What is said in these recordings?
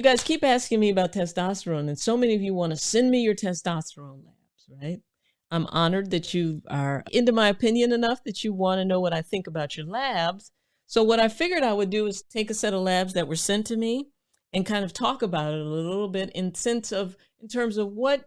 You guys keep asking me about testosterone, and so many of you want to send me your testosterone labs, right? I'm honored that you are into my opinion enough that you want to know what I think about your labs. So what I figured I would do is take a set of labs that were sent to me and kind of talk about it a little bit in terms of what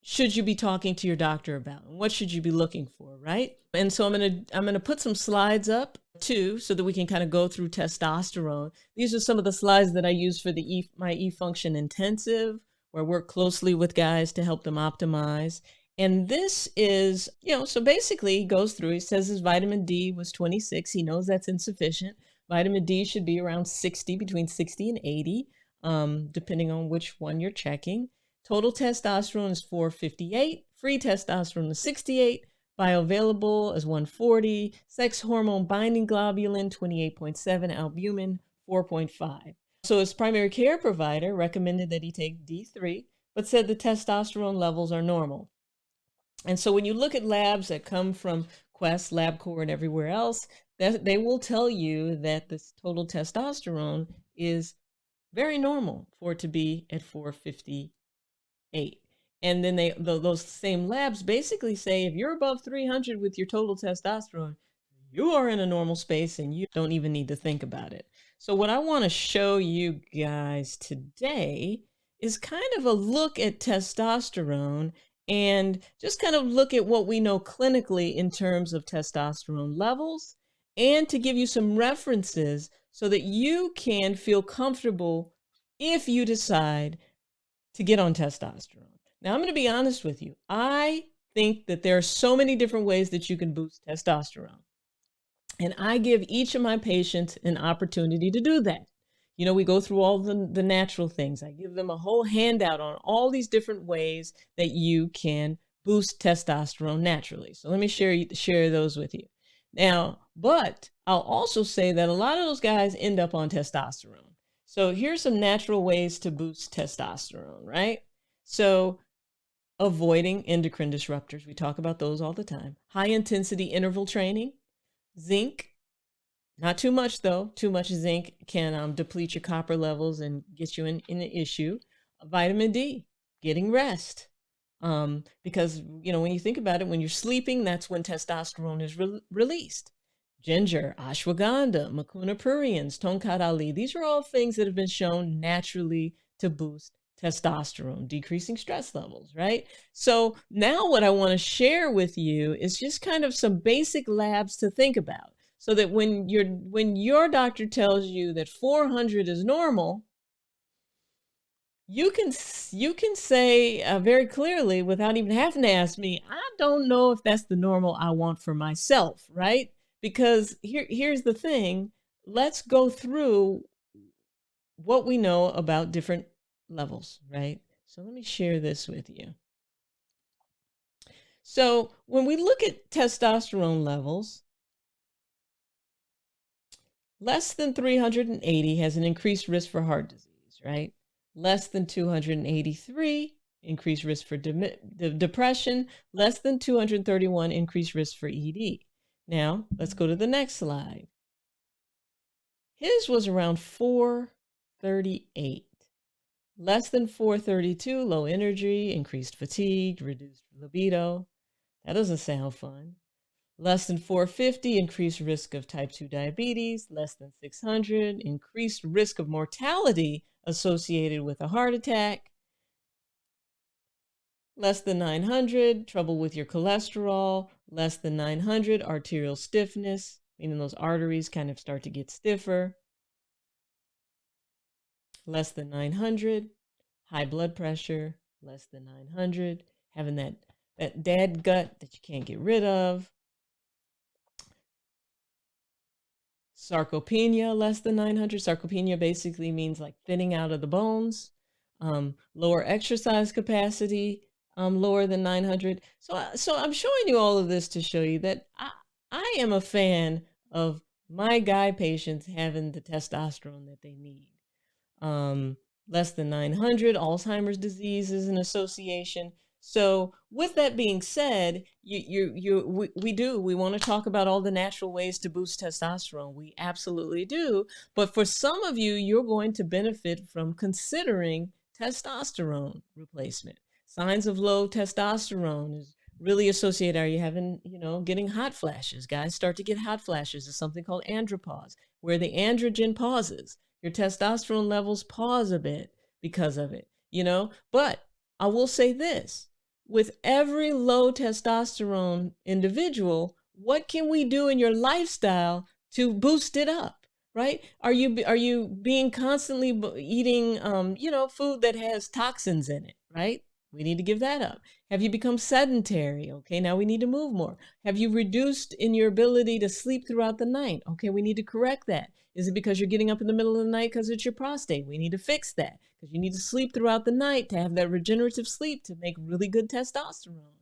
should you be talking to your doctor about and what should you be looking for, right? And so I'm going to put some slides up too so that we can kind of go through testosterone. These are some of the slides that I use for my E-Function Intensive, where I work closely with guys to help them optimize. And this is, so basically he goes through, he says his vitamin D was 26. He knows that's insufficient. Vitamin D should be around 60, between 60 and 80, depending on which one you're checking. Total testosterone is 458, free testosterone is 68, bioavailable is 140, sex hormone binding globulin 28.7, albumin 4.5. So his primary care provider recommended that he take D3, but said the testosterone levels are normal. And so when you look at labs that come from Quest, LabCorp, and everywhere else, they will tell you that this total testosterone is very normal for it to be at 458. And then those same labs basically say if you're above 300 with your total testosterone, you are in a normal space and you don't even need to think about it. So what I want to show you guys today is kind of a look at testosterone and just kind of look at what we know clinically in terms of testosterone levels, and to give you some references so that you can feel comfortable if you decide to get on testosterone. Now, I'm going to be honest with you. I think that there are so many different ways that you can boost testosterone. And I give each of my patients an opportunity to do that. We go through all the natural things. I give them a whole handout on all these different ways that you can boost testosterone naturally. So let me share those with you. Now, but I'll also say that a lot of those guys end up on testosterone. So here's some natural ways to boost testosterone, right? So avoiding endocrine disruptors. We talk about those all the time. High intensity interval training. Zinc. Not too much though. Too much zinc can deplete your copper levels and get you in an issue. Vitamin D. Getting rest. Because, when you think about it, when you're sleeping, that's when testosterone is released. Ginger, ashwagandha, mucuna pruriens, tonkat ali. These are all things that have been shown naturally to boost testosterone, decreasing stress levels, right? So now what I want to share with you is just kind of some basic labs to think about so that when your doctor tells you that 400 is normal, you can say very clearly without even having to ask me, I don't know if that's the normal I want for myself, right? Because here's the thing, let's go through what we know about different levels, right? So let me share this with you. So when we look at testosterone levels, less than 380 has an increased risk for heart disease, right? Less than 283, increased risk for depression. Less than 231, increased risk for ED. Now, let's go to the next slide. His was around 438. Less than 432, low energy, increased fatigue, reduced libido. That doesn't sound fun. Less than 450, increased risk of type 2 diabetes. Less than 600, increased risk of mortality associated with a heart attack. Less than 900, trouble with your cholesterol. Less than 900, arterial stiffness, meaning those arteries kind of start to get stiffer. Less than 900, high blood pressure. Less than 900, having that dad gut that you can't get rid of. Sarcopenia, less than 900. Sarcopenia basically means like thinning out of the bones. Lower exercise capacity, lower than 900. So I'm showing you all of this to show you that I am a fan of my guy patients having the testosterone that they need. Less than 900, Alzheimer's disease is an association. So with that being said, we want to talk about all the natural ways to boost testosterone. We absolutely do. But for some of you, you're going to benefit from considering testosterone replacement. Signs of low testosterone is really associated. Are you having, getting hot flashes? Guys start to get hot flashes. It's something called andropause, where the androgen pauses. Your testosterone levels pause a bit because of it, But I will say this, with every low testosterone individual, what can we do in your lifestyle to boost it up? Right? Are you being constantly eating food that has toxins in it? Right? We need to give that up. Have you become sedentary? Okay, now we need to move more. Have you reduced in your ability to sleep throughout the night? Okay, we need to correct that. Is it because you're getting up in the middle of the night because it's your prostate? We need to fix that because you need to sleep throughout the night to have that regenerative sleep to make really good testosterone.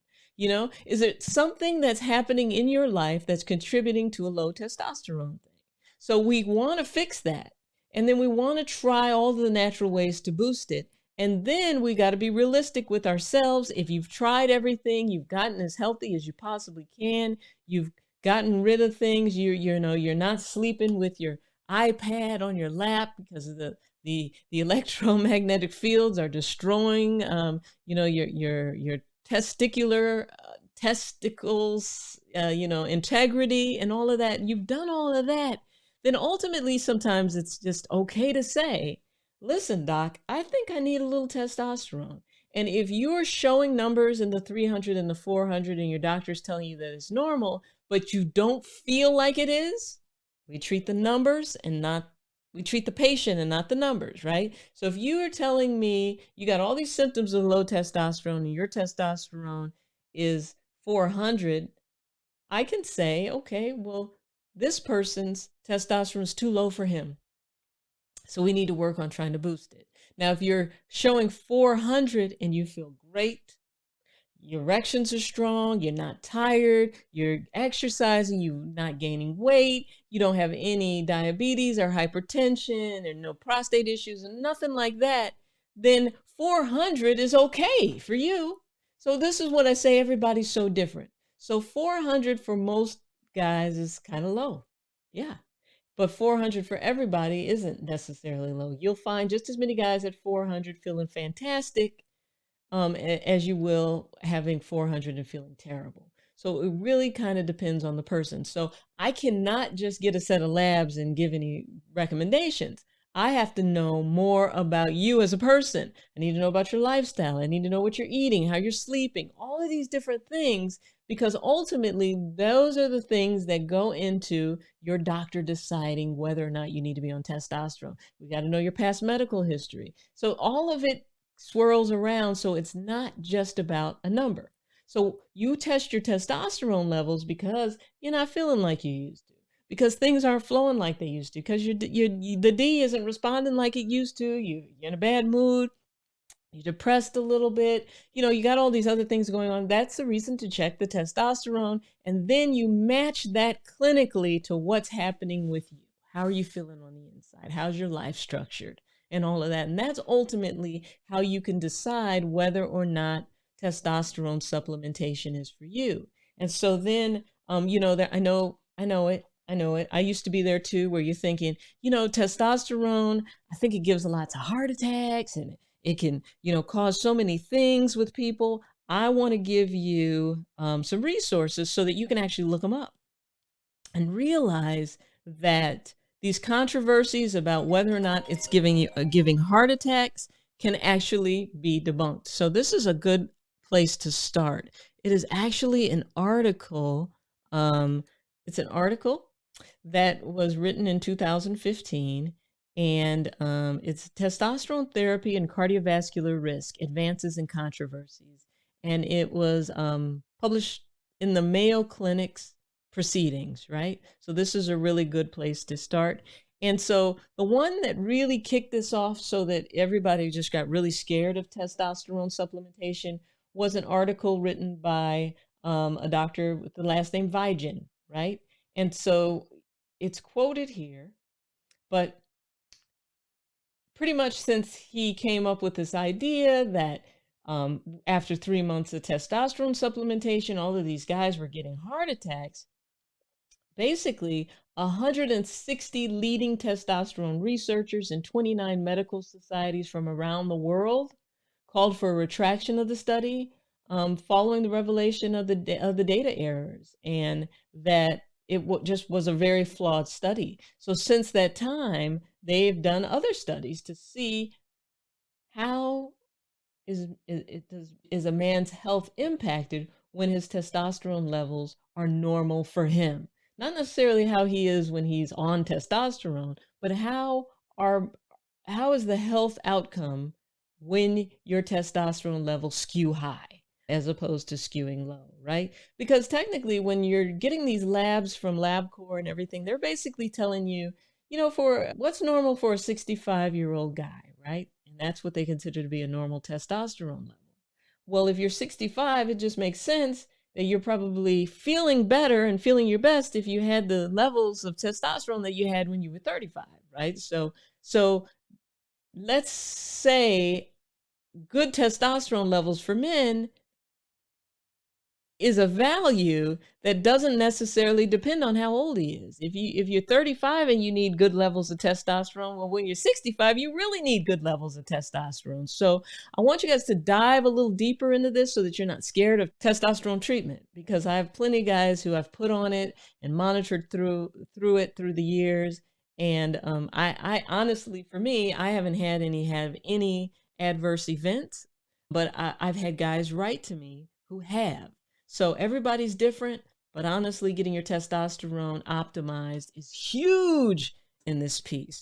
Is it something that's happening in your life that's contributing to a low testosterone thing? So we want to fix that. And then we want to try all the natural ways to boost it. And then we got to be realistic with ourselves. If you've tried everything, you've gotten as healthy as you possibly can, you've gotten rid of things, you're not sleeping with your iPad on your lap because of the electromagnetic fields are destroying your testicular testicles integrity and all of that. You've done all of that. Then ultimately sometimes it's just okay to say, listen, doc, I think I need a little testosterone. And if you're showing numbers in the 300 and the 400 and your doctor's telling you that it's normal, but you don't feel like it is, we treat the numbers and not, we treat the patient and not the numbers, right? So if you are telling me you got all these symptoms of low testosterone and your testosterone is 400, I can say, okay, well, this person's testosterone is too low for him. So we need to work on trying to boost it. Now, if you're showing 400 and you feel great, your erections are strong, you're not tired, you're exercising, you're not gaining weight, you don't have any diabetes or hypertension, there are no prostate issues and nothing like that, then 400 is okay for you. So this is what I say, everybody's so different. So 400 for most guys is kind of low. Yeah. But 400 for everybody isn't necessarily low. You'll find just as many guys at 400 feeling fantastic as you will having 400 and feeling terrible. So it really kind of depends on the person. So I cannot just get a set of labs and give any recommendations. I have to know more about you as a person. I need to know about your lifestyle. I need to know what you're eating, how you're sleeping, all of these different things, because ultimately those are the things that go into your doctor deciding whether or not you need to be on testosterone. We got to know your past medical history. So all of it swirls around. So it's not just about a number. So you test your testosterone levels because you're not feeling like you used to, because things aren't flowing like they used to, because the D isn't responding like it used to. You're in a bad mood. You're depressed a little bit. You got all these other things going on. That's the reason to check the testosterone. And then you match that clinically to what's happening with you. How are you feeling on the inside? How's your life structured? And all of that. And that's ultimately how you can decide whether or not testosterone supplementation is for you. And so then, that I know it. I used to be there too, where you're thinking, testosterone, I think it gives lots of heart attacks and it can, cause so many things with people. I want to give you some resources so that you can actually look them up and realize that these controversies about whether or not it's giving heart attacks can actually be debunked. So this is a good place to start. It is actually an article. It's an article that was written in 2015, and it's Testosterone Therapy and Cardiovascular Risk, Advances and Controversies. And it was published in the Mayo Clinic's proceedings, right? So this is a really good place to start. And so the one that really kicked this off so that everybody just got really scared of testosterone supplementation was an article written by a doctor with the last name Vigen, right? And so it's quoted here, but pretty much since he came up with this idea that After 3 months of testosterone supplementation, all of these guys were getting heart attacks. Basically, 160 leading testosterone researchers and 29 medical societies from around the world called for a retraction of the study, following the revelation of the data errors, and that it just was a very flawed study. So since that time, they've done other studies to see how is a man's health impacted when his testosterone levels are normal for him. Not necessarily how he is when he's on testosterone, but how is the health outcome when your testosterone levels skew high as opposed to skewing low, right? Because technically when you're getting these labs from LabCorp and everything, they're basically telling you, for what's normal for a 65-year-old guy, right? And that's what they consider to be a normal testosterone level. Well, if you're 65, it just makes sense that you're probably feeling better and feeling your best if you had the levels of testosterone that you had when you were 35, right? So let's say good testosterone levels for men is a value that doesn't necessarily depend on how old he is. If you're 35 and you need good levels of testosterone, well, when you're 65, you really need good levels of testosterone. So I want you guys to dive a little deeper into this so that you're not scared of testosterone treatment, because I have plenty of guys who I've put on it and monitored through the years. And I honestly, for me, I haven't had any adverse events, but I've had guys write to me who have. So everybody's different, but honestly, getting your testosterone optimized is huge in this piece.